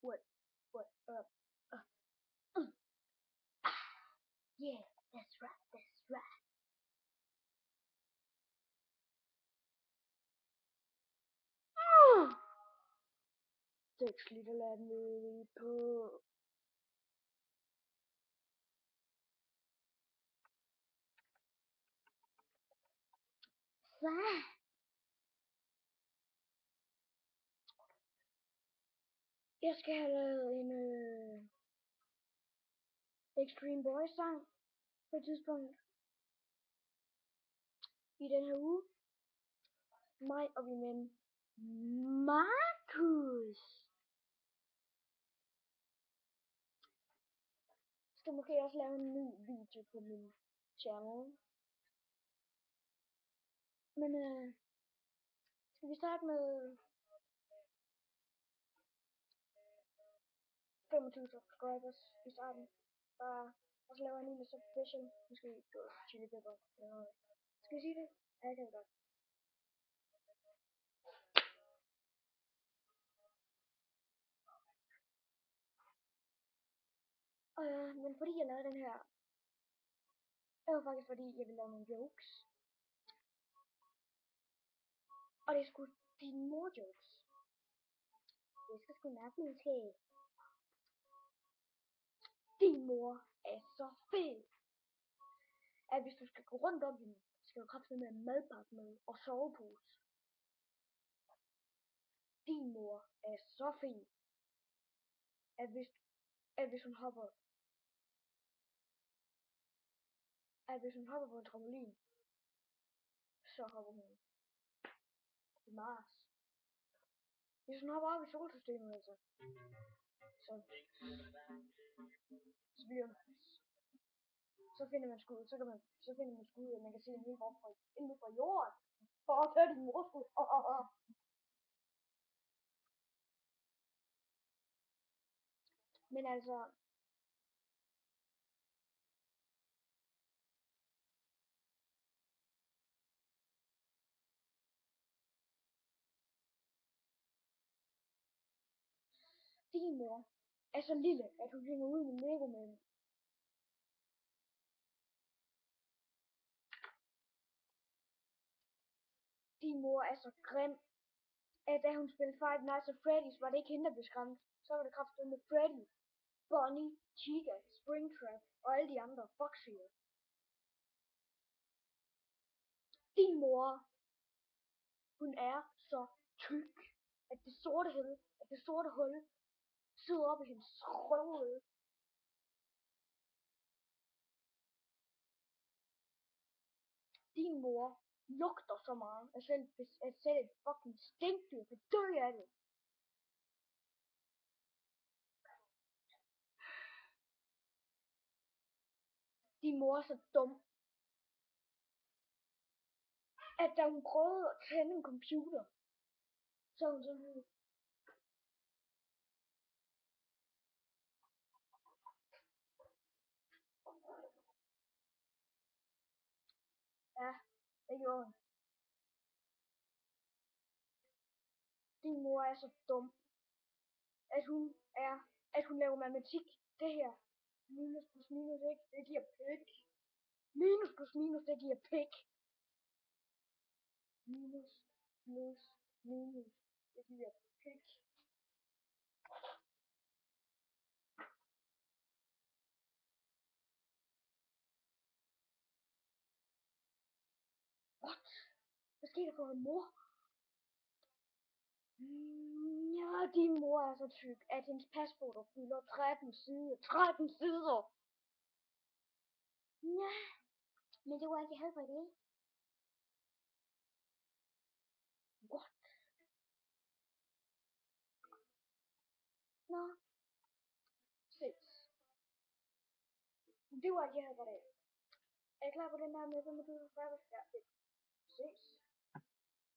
What? Yeah, that's right. Uh, 6 liter latterlig på. Så. Jeg skal have lavet en Extreme Boys sang på et tidspunkt i den her uge. Mig og min ven Markus skal måske også lave en ny video på min channel. Men skal vi starte med 25 subscribers i starten? Bare, og så laver jeg en lille subscription. Måske chili pepper eller noget. Skal vi sige det? Ja, det kan vi godt. Men fordi jeg lavede den her, det var faktisk fordi jeg ville lave nogle jokes. Og det er sgu dine mor jokes. Det skal sgu nok blive til. Din mor er så fed, at hvis du skal gå rundt om hende, skal du kraftigt med en madpakke med og sovepose. Din mor er så fed, at hvis hun hopper på en trampolin, så hopper hun i Mars. Hvis hun hopper op i solsystemet, altså, så finder man sgu ud, at man kan se en hel bombe inde fra jorden. Og så er din mor sgu. Men altså, din mor er så lille, at hun hænger ud med Lego-mænd. Din mor er så grim, at da hun spillede Five Nights at Freddy's, var det ikke hende, der blev skræmt. Så var det kraftigt med Freddy, Bonnie, Chica, Springtrap og alle de andre Foxy'er. Din mor, hun er så tyk, at det sorte hul sidder oppe i hendes røvhul. Din mor lugter så meget, at selv et fucking stinkdyr kan dø af det. Din mor er så dum, at da hun prøvede at tænde en computer, så hun sådan, ja, det gjorde hun. Din mor er så dum, at hun laver matematik. Det her, minus plus minus ikke, det giver pik. Minus plus minus, det giver pik. Minus plus minus, det giver pik. What? Hvad sker der for en mor? Ja, din mor er så tyk, at hendes pasfoto fylder 13 sider. 13 sider! Ja, men det var ikke, jeg havde for i dag. What? Nå. 6. Det var ikke, jeg havde for i dag. Er I klar på den der med 25 subscribers? Ja, 6.